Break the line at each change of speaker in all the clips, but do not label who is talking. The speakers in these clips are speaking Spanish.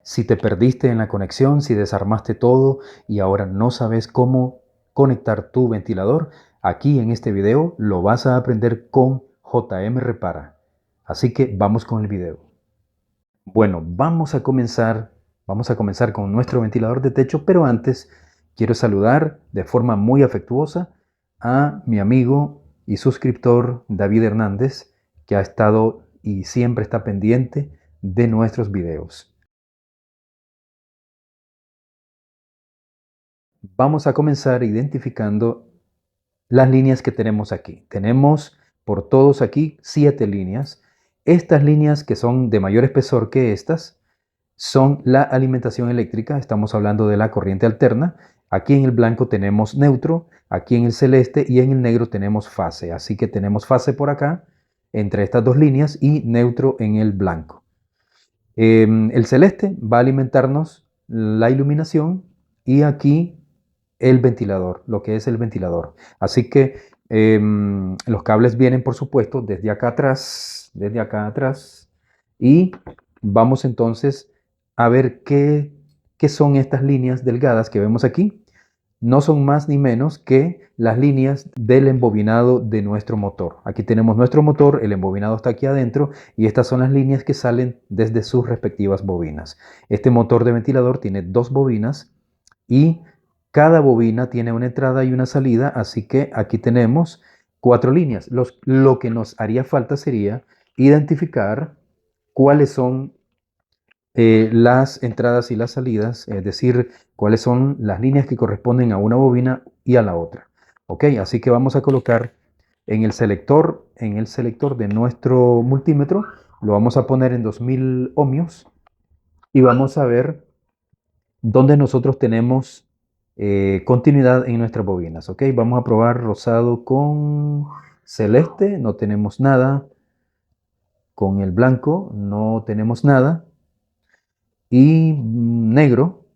Si te perdiste en la conexión, si desarmaste todo y ahora no sabes cómo conectar tu ventilador, aquí en este video lo vas a aprender con JM Repara. Así que vamos con el video. Bueno, vamos a comenzar con nuestro ventilador de techo, pero antes quiero saludar de forma muy afectuosa a mi amigo y suscriptor David Hernández, que ha estado y siempre está pendiente de nuestros videos. Vamos a comenzar identificando las líneas que tenemos aquí. Tenemos por todos aquí 7 líneas. Estas líneas, que son de mayor espesor que estas, son la alimentación eléctrica. Estamos hablando de la corriente alterna. Aquí en el blanco tenemos neutro, aquí en el celeste y en el negro tenemos fase. Así que tenemos fase por acá entre estas dos líneas y neutro en el blanco. El celeste va a alimentarnos la iluminación y aquí el ventilador, lo que es el ventilador. Así que los cables vienen, por supuesto, desde acá atrás, y vamos entonces a ver qué son estas líneas delgadas que vemos aquí. No son más ni menos que las líneas del embobinado de nuestro motor. Aquí tenemos nuestro motor, el embobinado está aquí adentro y estas son las líneas que salen desde sus respectivas bobinas. Este motor de ventilador tiene 2 bobinas y cada bobina tiene una entrada y una salida, así que aquí tenemos 4 líneas. Lo que nos haría falta sería identificar cuáles son las entradas y las salidas, es decir, cuáles son las líneas que corresponden a una bobina y a la otra. Ok, así que vamos a colocar en el selector de nuestro multímetro, lo vamos a poner en 2000 ohmios y vamos a ver dónde nosotros tenemos continuidad en nuestras bobinas. Ok, vamos a probar rosado con celeste, no tenemos nada. Con el blanco no tenemos nada. Y negro,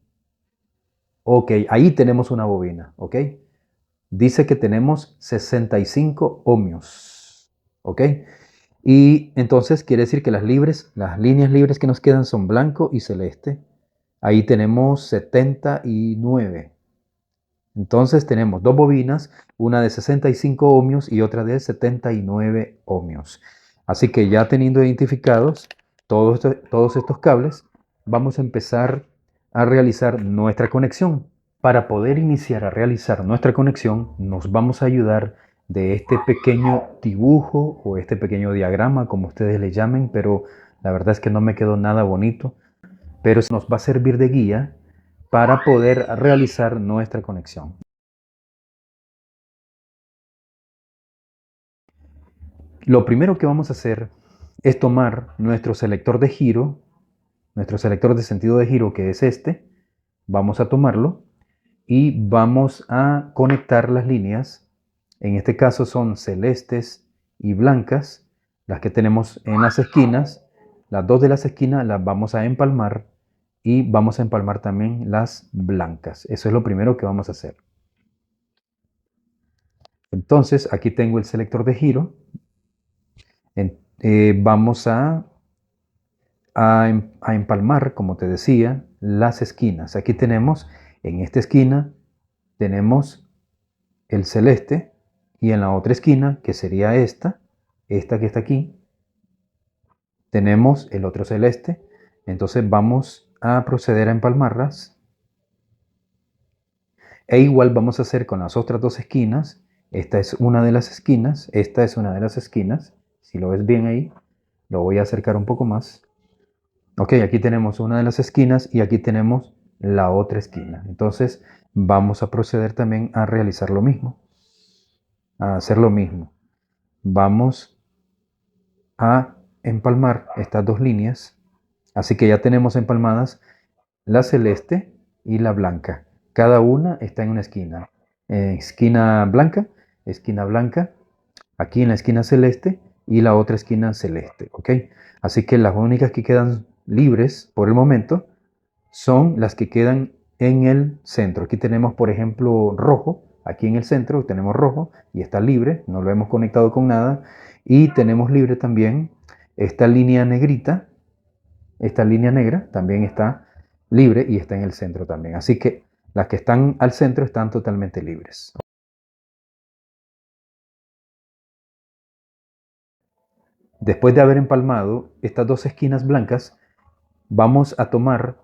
ok, ahí tenemos una bobina, ok. Dice que tenemos 65 ohmios, ok. Y entonces quiere decir que las líneas libres que nos quedan son blanco y celeste. Ahí tenemos 79. Entonces tenemos 2 bobinas, una de 65 ohmios y otra de 79 ohmios. Así que ya teniendo identificados todos estos cables, vamos a empezar a realizar nuestra conexión. Para poder iniciar a realizar nuestra conexión, nos vamos a ayudar de este pequeño dibujo o este pequeño diagrama, como ustedes le llamen, pero la verdad es que no me quedó nada bonito, pero nos va a servir de guía para poder realizar nuestra conexión. Lo primero que vamos a hacer es tomar nuestro selector de giro, nuestro selector de sentido de giro, que es este. Vamos a tomarlo y vamos a conectar las líneas. En este caso son celestes y blancas, las que tenemos en las esquinas. Las 2 de las esquinas las vamos a empalmar y vamos a empalmar también las blancas. Eso es lo primero que vamos a hacer. Entonces, aquí tengo el selector de giro. Vamos a empalmar, como te decía, las esquinas. Aquí tenemos, en esta esquina, tenemos el celeste y en la otra esquina, que sería esta que está aquí, tenemos el otro celeste. Entonces vamos a proceder a empalmarlas. E igual vamos a hacer con las otras 2 esquinas. Esta es una de las esquinas, esta es una de las esquinas. Si lo ves bien ahí, lo voy a acercar un poco más. Ok, aquí tenemos una de las esquinas y aquí tenemos la otra esquina. Entonces vamos a proceder también a realizar lo mismo, a hacer lo mismo. Vamos a empalmar estas 2 líneas. Así que ya tenemos empalmadas la celeste y la blanca. Cada una está en una esquina. Esquina blanca, aquí en la esquina celeste y la otra esquina celeste. ¿Ok? Así que las únicas que quedan libres por el momento son las que quedan en el centro. Aquí tenemos, por ejemplo, rojo. Aquí en el centro tenemos rojo y está libre, no lo hemos conectado con nada. Y tenemos libre también esta línea negrita, esta línea negra también está libre y está en el centro también. Así que las que están al centro están totalmente libres. Después de haber empalmado estas dos esquinas blancas, vamos a tomar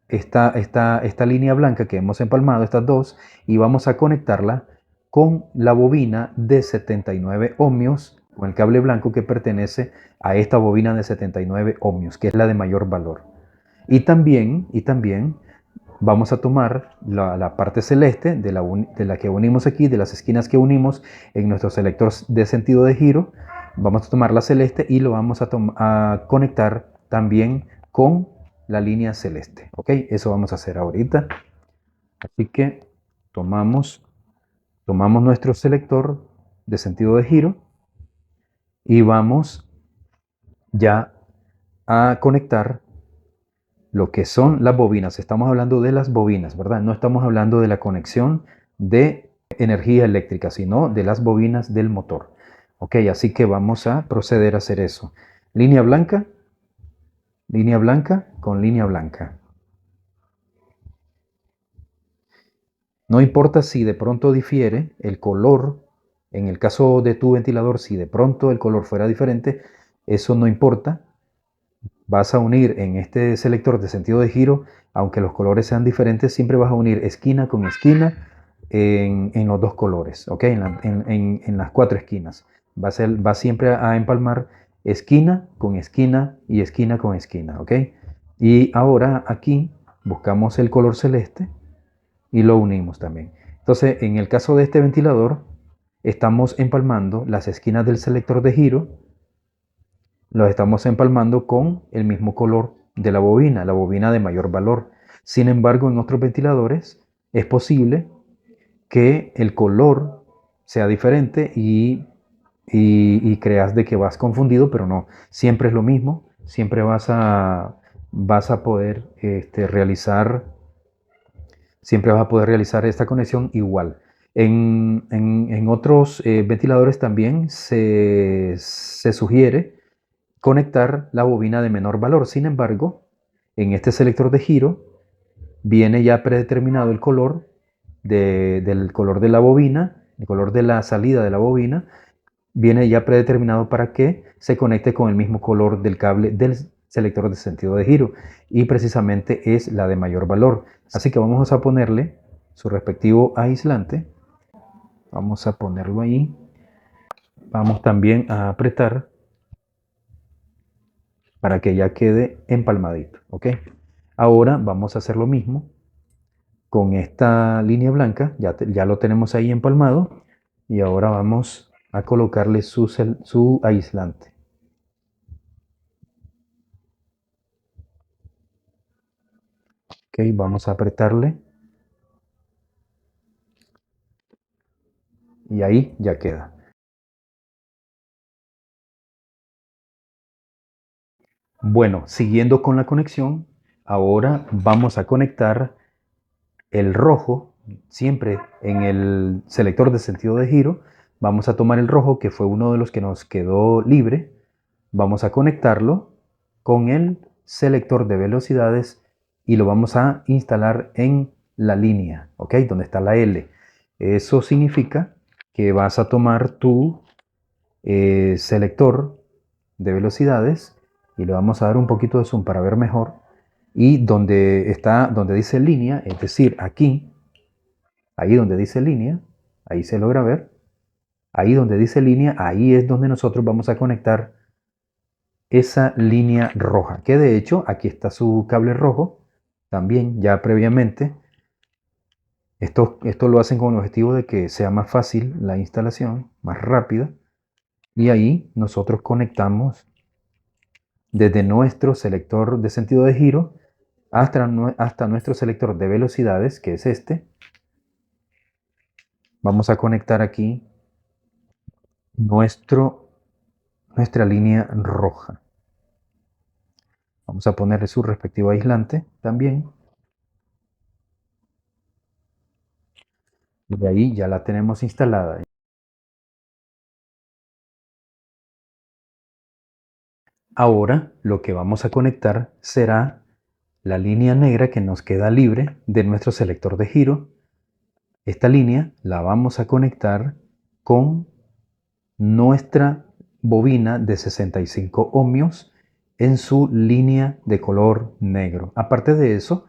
esta línea blanca que hemos empalmado, estas dos, y vamos a conectarla con la bobina de 79 ohmios, con el cable blanco que pertenece a esta bobina de 79 ohmios, que es la de mayor valor. Y también vamos a tomar la parte celeste de la que unimos aquí, de las esquinas que unimos en nuestro selector de sentido de giro. Vamos a tomar la celeste y lo vamos a conectar también con la línea celeste. ¿Ok? Eso vamos a hacer ahorita. Así que tomamos nuestro selector de sentido de giro y vamos ya a conectar lo que son las bobinas. Estamos hablando de las bobinas, ¿verdad? No estamos hablando de la conexión de energía eléctrica, sino de las bobinas del motor. Ok, así que vamos a proceder a hacer eso. Línea blanca con línea blanca. No importa si de pronto difiere el color, en el caso de tu ventilador, si de pronto el color fuera diferente, eso no importa. Vas a unir en este selector de sentido de giro, aunque los colores sean diferentes, siempre vas a unir esquina con esquina en los dos colores, ¿ok? En las cuatro esquinas. Va siempre a empalmar esquina con esquina y esquina con esquina, ¿ok? Y ahora aquí buscamos el color celeste y lo unimos también. Entonces, en el caso de este ventilador, estamos empalmando las esquinas del selector de giro, los estamos empalmando con el mismo color de la bobina de mayor valor. Sin embargo, en otros ventiladores es posible que el color sea diferente y creas de que vas confundido, pero no, siempre es lo mismo, siempre vas a poder siempre vas a poder realizar esta conexión igual. En otros ventiladores también se sugiere conectar la bobina de menor valor. Sin embargo, en este selector de giro viene ya predeterminado el color del color de la bobina, el color de la salida de la bobina, viene ya predeterminado para que se conecte con el mismo color del cable del selector de sentido de giro y precisamente es la de mayor valor. Así que vamos a ponerle su respectivo aislante. Vamos a ponerlo ahí. Vamos también a apretar para que ya quede empalmadito, ¿ok? Ahora vamos a hacer lo mismo con esta línea blanca, ya lo tenemos ahí empalmado y ahora vamos a colocarle su aislante. Ok, vamos a apretarle y ahí ya queda. Bueno, siguiendo con la conexión, ahora vamos a conectar el rojo, siempre en el selector de sentido de giro, vamos a tomar el rojo, que fue uno de los que nos quedó libre, vamos a conectarlo con el selector de velocidades y lo vamos a instalar en la línea, ¿ok? Donde está la L. Eso significa que vas a tomar tu selector de velocidades y le vamos a dar un poquito de zoom para ver mejor. Y donde dice línea, es decir, aquí, ahí donde dice línea, ahí se logra ver. Ahí donde dice línea, ahí es donde nosotros vamos a conectar esa línea roja. Que de hecho, aquí está su cable rojo, también ya previamente. Esto lo hacen con el objetivo de que sea más fácil la instalación, más rápida. Y ahí nosotros conectamos desde nuestro selector de sentido de giro hasta nuestro selector de velocidades, que es este. Vamos a conectar aquí nuestra línea roja. Vamos a ponerle su respectivo aislante también. Y ahí ya la tenemos instalada. Ahora lo que vamos a conectar será la línea negra que nos queda libre de nuestro selector de giro. Esta línea la vamos a conectar con nuestra bobina de 65 ohmios en su línea de color negro. Aparte de eso,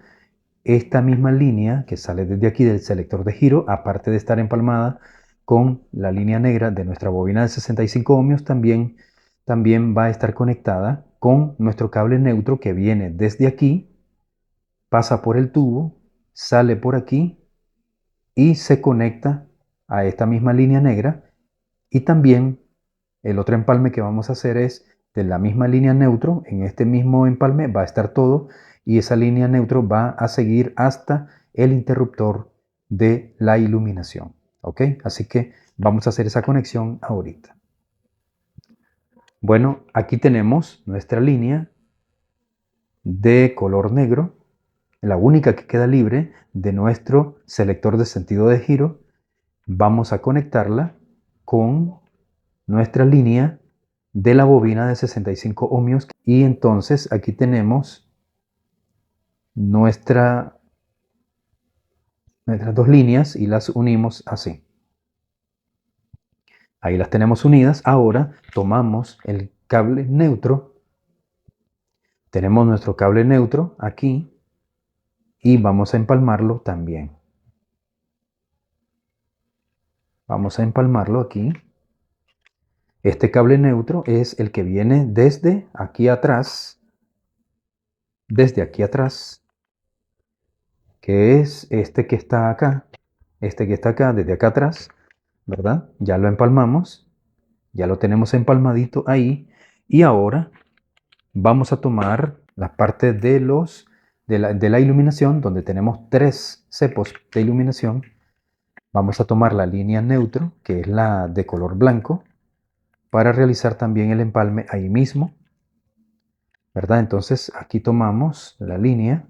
esta misma línea que sale desde aquí del selector de giro, aparte de estar empalmada con la línea negra de nuestra bobina de 65 ohmios, también va a estar conectada con nuestro cable neutro que viene desde aquí, pasa por el tubo, sale por aquí y se conecta a esta misma línea negra. Y también el otro empalme que vamos a hacer es de la misma línea neutro. En este mismo empalme va a estar todo y esa línea neutro va a seguir hasta el interruptor de la iluminación. ¿Ok? Así que vamos a hacer esa conexión ahorita. Bueno, aquí tenemos nuestra línea de color negro, la única que queda libre de nuestro selector de sentido de giro. Vamos a conectarla con nuestra línea de la bobina de 65 ohmios y entonces aquí tenemos nuestras dos líneas y las unimos así. Ahí las tenemos unidas. Ahora tomamos el cable neutro, tenemos nuestro cable neutro aquí y vamos a empalmarlo también. Vamos a empalmarlo aquí. Este cable neutro es el que viene desde aquí atrás, que es este que está acá, desde acá atrás, ¿verdad? Ya lo empalmamos, ya lo tenemos empalmadito ahí. Y ahora vamos a tomar la parte de la iluminación, donde tenemos 3 cepos de iluminación. Vamos a tomar la línea neutro, que es la de color blanco, para realizar también el empalme ahí mismo, ¿verdad? Entonces aquí tomamos la línea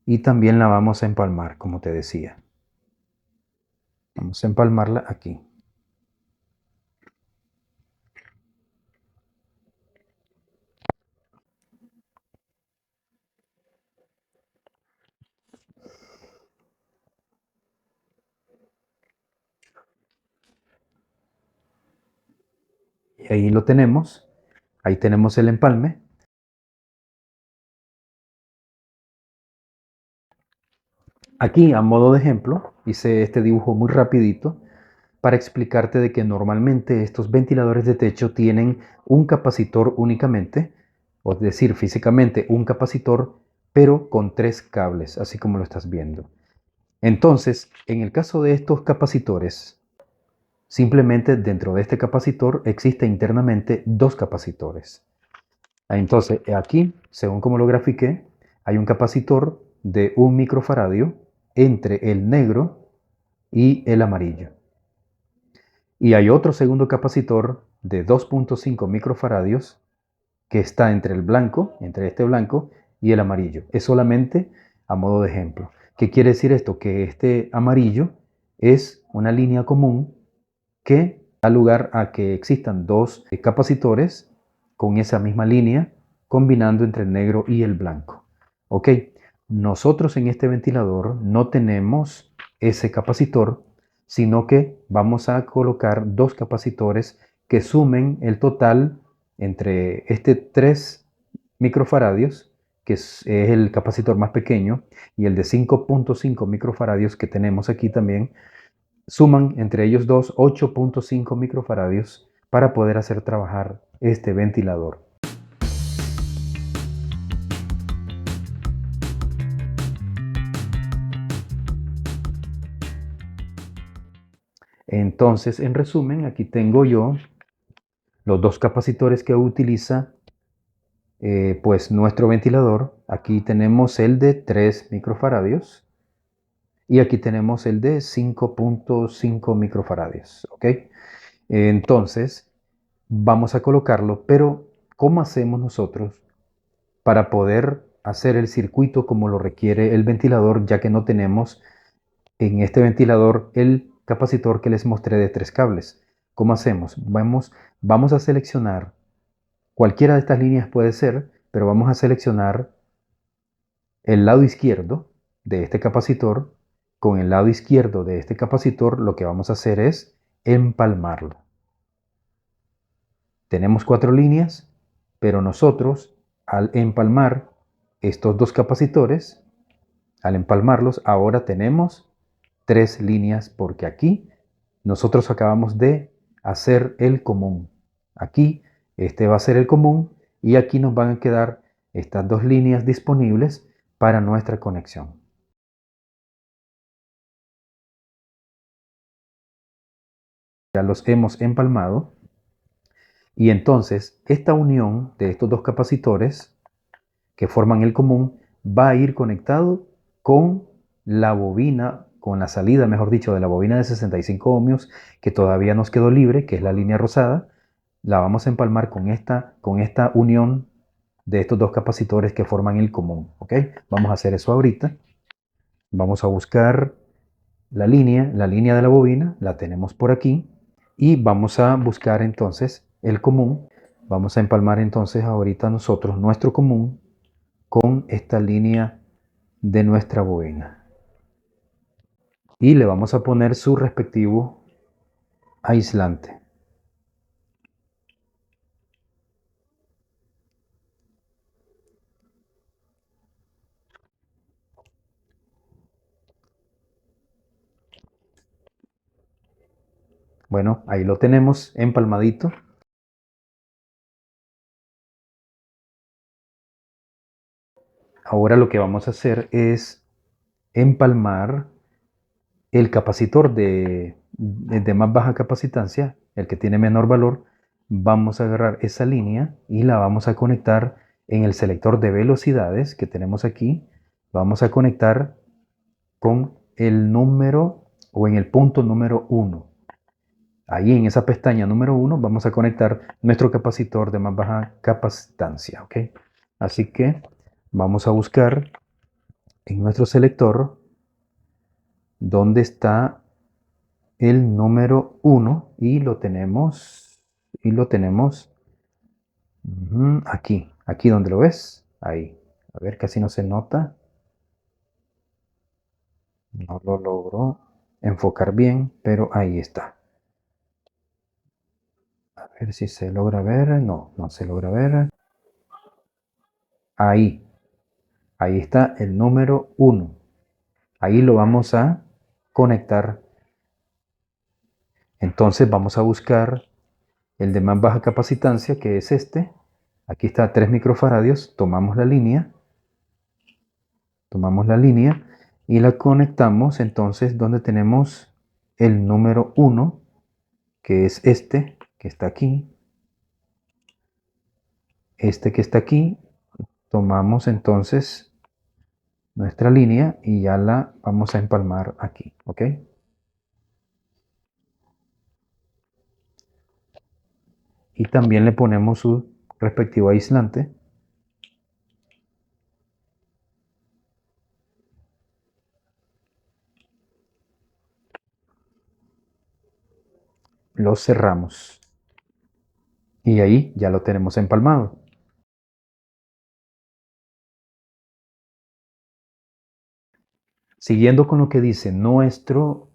y también la vamos a empalmar, como te decía. Vamos a empalmarla aquí. Y ahí lo tenemos. Ahí tenemos el empalme. Aquí, a modo de ejemplo, hice este dibujo muy rapidito para explicarte de que normalmente estos ventiladores de techo tienen un capacitor únicamente, o es decir, físicamente un capacitor, pero con 3 cables, así como lo estás viendo. Entonces, en el caso de estos capacitores, simplemente dentro de este capacitor existe internamente 2 capacitores. Entonces, aquí, según como lo grafiqué, hay un capacitor de 1 microfaradio entre el negro y el amarillo. Y hay otro segundo capacitor de 2.5 microfaradios que está entre el blanco, entre este blanco y el amarillo. Es solamente a modo de ejemplo. ¿Qué quiere decir esto? Que este amarillo es una línea común que da lugar a que existan 2 capacitores con esa misma línea combinando entre el negro y el blanco. Ok, nosotros en este ventilador no tenemos ese capacitor, sino que vamos a colocar 2 capacitores que sumen el total entre este 3 microfaradios, que es el capacitor más pequeño, y el de 5.5 microfaradios que tenemos aquí también, suman entre ellos dos 8.5 microfaradios para poder hacer trabajar este ventilador. Entonces, en resumen, aquí tengo yo los 2 capacitores que utiliza pues nuestro ventilador. Aquí tenemos el de 3 microfaradios y aquí tenemos el de 5.5 microfaradios. ¿Ok? Entonces, vamos a colocarlo, pero ¿cómo hacemos nosotros para poder hacer el circuito como lo requiere el ventilador, ya que no tenemos en este ventilador el capacitor que les mostré de 3 cables? ¿Cómo hacemos? Vamos a seleccionar, cualquiera de estas líneas puede ser, pero vamos a seleccionar el lado izquierdo de este capacitor con el lado izquierdo de este capacitor, lo que vamos a hacer es empalmarlo. Tenemos 4 líneas, pero nosotros al empalmar estos dos capacitores, al empalmarlos, ahora tenemos 3 líneas porque aquí nosotros acabamos de hacer el común. Aquí este va a ser el común y aquí nos van a quedar estas 2 líneas disponibles para nuestra conexión. Ya los hemos empalmado y entonces esta unión de estos dos capacitores que forman el común va a ir conectado con la bobina, con la salida, mejor dicho, de la bobina de 65 ohmios que todavía nos quedó libre, que es la línea rosada. La vamos a empalmar con esta unión de estos dos capacitores que forman el común. ¿Ok? Vamos a hacer eso ahorita. Vamos a buscar la línea de la bobina, la tenemos por aquí. Y vamos a buscar entonces el común. Vamos a empalmar entonces ahorita nosotros nuestro común con esta línea de nuestra bobina. Y le vamos a poner su respectivo aislante. Bueno, ahí lo tenemos empalmadito. Ahora lo que vamos a hacer es empalmar el capacitor de más baja capacitancia, el que tiene menor valor. Vamos a agarrar esa línea y la vamos a conectar en el selector de velocidades que tenemos aquí. Vamos a conectar con el número o en el punto número 1. Ahí en esa pestaña número 1 vamos a conectar nuestro capacitor de más baja capacitancia. ¿Ok? Así que vamos a buscar en nuestro selector dónde está el número 1 y lo tenemos aquí donde lo ves, ahí. A ver, casi no se nota. No lo logro enfocar bien, pero ahí está. A ver si se logra ver. No, no se logra ver. Ahí está el número 1. Ahí lo vamos a conectar. Entonces vamos a buscar el de más baja capacitancia, que es este. Aquí está 3 microfaradios. Tomamos la línea y la conectamos entonces donde tenemos el número 1, que es este que está aquí. Este que está aquí, tomamos entonces nuestra línea y ya la vamos a empalmar aquí, ¿ok? Y también le ponemos su respectivo aislante. Lo cerramos. Y ahí ya lo tenemos empalmado. Siguiendo con lo que dice nuestro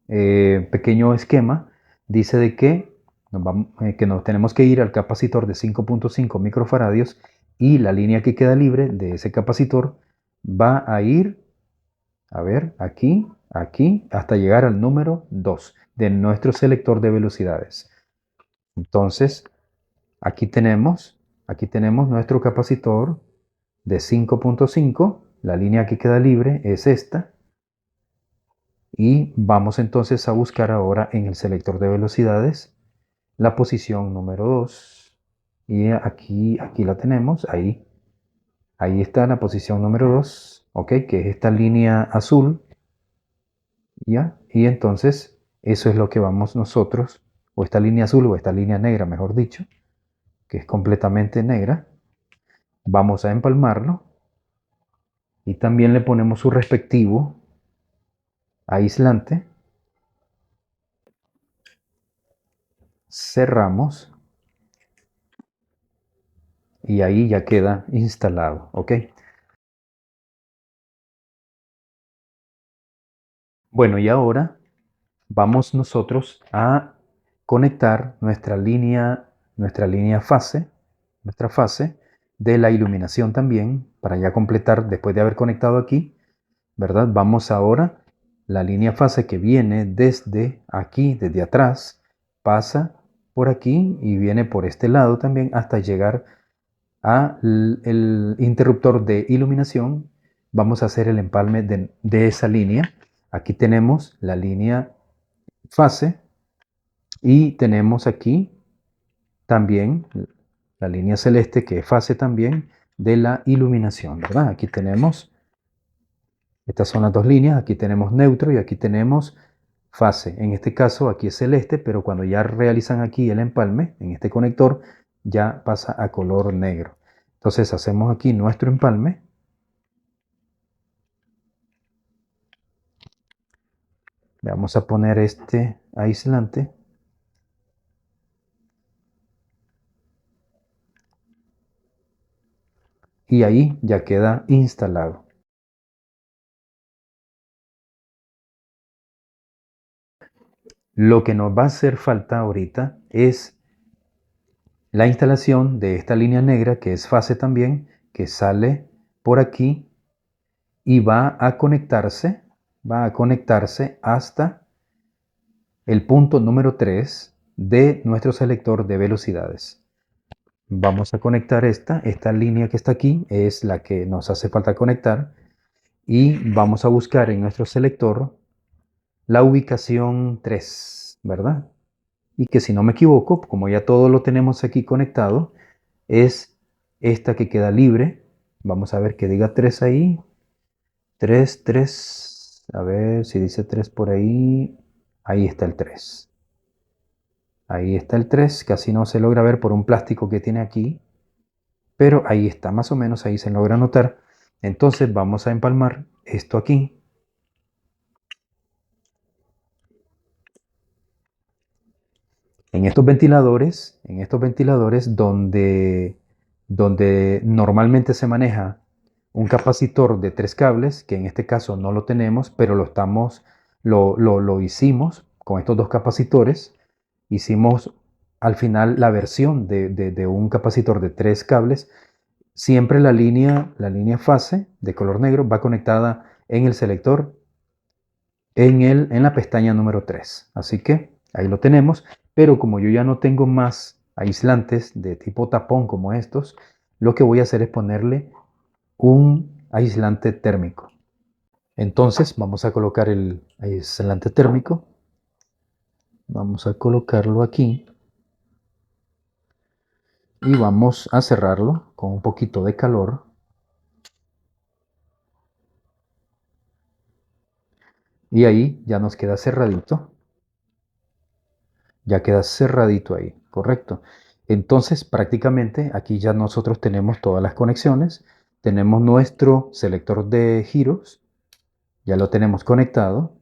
pequeño esquema, dice de que nos tenemos que ir al capacitor de 5.5 microfaradios y la línea que queda libre de ese capacitor va a ir, a ver, aquí, hasta llegar al número 2 de nuestro selector de velocidades. Entonces, aquí tenemos nuestro capacitor de 5.5, la línea que queda libre es esta, y vamos entonces a buscar ahora en el selector de velocidades la posición número 2, y aquí la tenemos, ahí está la posición número 2, ok, que es esta línea azul, ¿ya? Y entonces eso es lo que vamos nosotros, o esta línea azul o esta línea negra, mejor dicho, que es completamente negra, vamos a empalmarlo y también le ponemos su respectivo aislante, cerramos y ahí ya queda instalado, ¿ok? Bueno, y ahora vamos nosotros a conectar nuestra fase de la iluminación también, para ya completar, después de haber conectado aquí, ¿verdad? Vamos ahora, la línea fase que viene desde aquí, desde atrás, pasa por aquí y viene por este lado también hasta llegar al interruptor de iluminación. Vamos a hacer el empalme de esa línea. Aquí tenemos la línea fase y tenemos aquí también la línea celeste, que es fase también de la iluminación, ¿verdad? Aquí tenemos, estas son las dos líneas, aquí tenemos neutro y aquí tenemos fase. En este caso aquí es celeste, pero cuando ya realizan aquí el empalme en este conector, ya pasa a color negro. Entonces hacemos aquí nuestro empalme. Le vamos a poner este aislante. Y ahí ya queda instalado. Lo que nos va a hacer falta ahorita es la instalación de esta línea negra, que es fase también, que sale por aquí y va a conectarse hasta el punto número 3 de nuestro selector de velocidades. Vamos a conectar esta línea que está aquí, es la que nos hace falta conectar, y vamos a buscar en nuestro selector la ubicación 3, ¿verdad? Y que, si no me equivoco, como ya todo lo tenemos aquí conectado, es esta que queda libre. Vamos a ver que diga 3 ahí. 3, 3. A ver si dice 3 por ahí. Ahí está el 3. Ahí está el 3. Casi no se logra ver por un plástico que tiene aquí, pero ahí está, más o menos ahí se logra notar. Entonces vamos a empalmar esto aquí. En estos ventiladores donde normalmente se maneja un capacitor de 3 cables, que en este caso no lo tenemos, pero lo hicimos con estos dos capacitores. Hicimos al final la versión de un capacitor de 3 cables. Siempre la línea fase de color negro va conectada en el selector en la pestaña número 3. Así que ahí lo tenemos, pero como yo ya no tengo más aislantes de tipo tapón como estos, lo que voy a hacer es ponerle un aislante térmico. Entonces vamos a colocar el aislante térmico. Vamos a colocarlo aquí y vamos a cerrarlo con un poquito de calor. Y ahí ya nos queda cerradito. Ya queda cerradito ahí, correcto. Entonces, prácticamente aquí ya nosotros tenemos todas las conexiones. Tenemos nuestro selector de giros, ya lo tenemos conectado.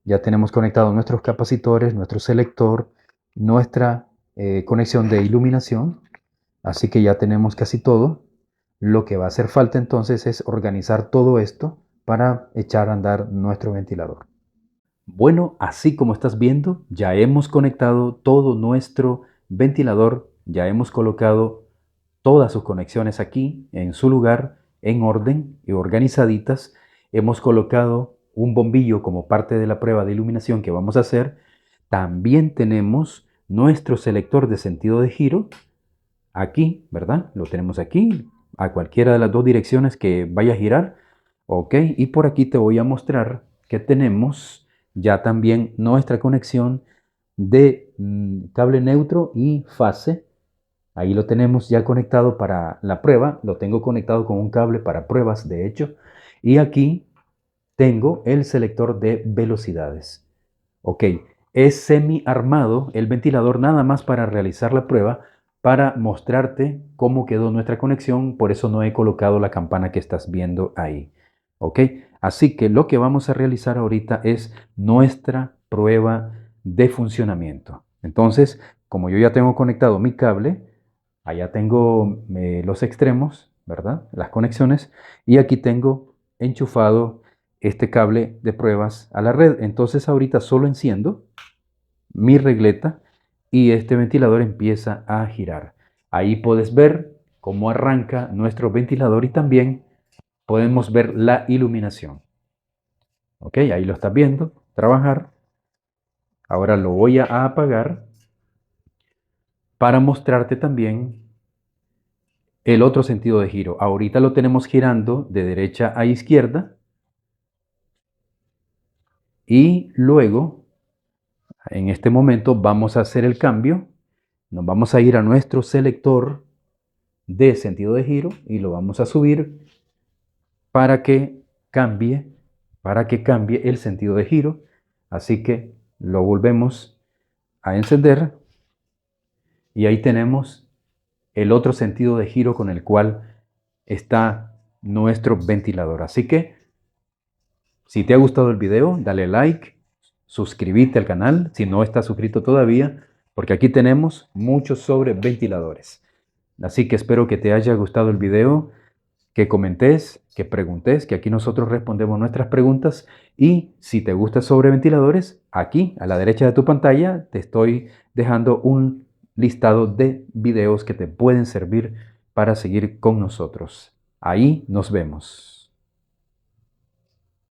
Ya tenemos conectados nuestros capacitores, nuestro selector, nuestra conexión de iluminación. Así que ya tenemos casi todo. Lo que va a hacer falta entonces es organizar todo esto para echar a andar nuestro ventilador. Bueno, así como estás viendo, ya hemos conectado todo nuestro ventilador, ya hemos colocado todas sus conexiones aquí en su lugar, en orden y organizaditas. Hemos colocado un bombillo como parte de la prueba de iluminación que vamos a hacer. También tenemos nuestro selector de sentido de giro aquí, ¿verdad? Lo tenemos aquí, a cualquiera de las dos direcciones que vaya a girar. Ok, y por aquí te voy a mostrar que tenemos ya también nuestra conexión de cable neutro y fase. Ahí lo tenemos ya conectado para la prueba. Lo tengo conectado con un cable para pruebas, de hecho. Y aquí tengo el selector de velocidades. Ok, es semi armado el ventilador nada más para realizar la prueba, para mostrarte cómo quedó nuestra conexión. Por eso no he colocado la campana que estás viendo ahí. Ok, así que lo que vamos a realizar ahorita es nuestra prueba de funcionamiento. Entonces, como yo ya tengo conectado mi cable, allá tengo los extremos, ¿verdad? Las conexiones. Y aquí tengo enchufado este cable de pruebas a la red. Entonces ahorita solo enciendo mi regleta y este ventilador empieza a girar. Ahí puedes ver cómo arranca nuestro ventilador y también podemos ver la iluminación. Ok, ahí lo estás viendo trabajar. Ahora lo voy a apagar para mostrarte también el otro sentido de giro. Ahorita lo tenemos girando de derecha a izquierda y luego en este momento vamos a hacer el cambio. Nos vamos a ir a nuestro selector de sentido de giro y lo vamos a subir para que cambie, el sentido de giro. Así que lo volvemos a encender y ahí tenemos el otro sentido de giro con el cual está nuestro ventilador. Así que si te ha gustado el video, dale like, suscríbete al canal si no estás suscrito todavía, porque aquí tenemos mucho sobre ventiladores. Así que espero que te haya gustado el video, que comentes, que preguntes, que aquí nosotros respondemos nuestras preguntas. Y si te gusta sobre ventiladores, aquí a la derecha de tu pantalla te estoy dejando un listado de videos que te pueden servir para seguir con nosotros. Ahí nos vemos.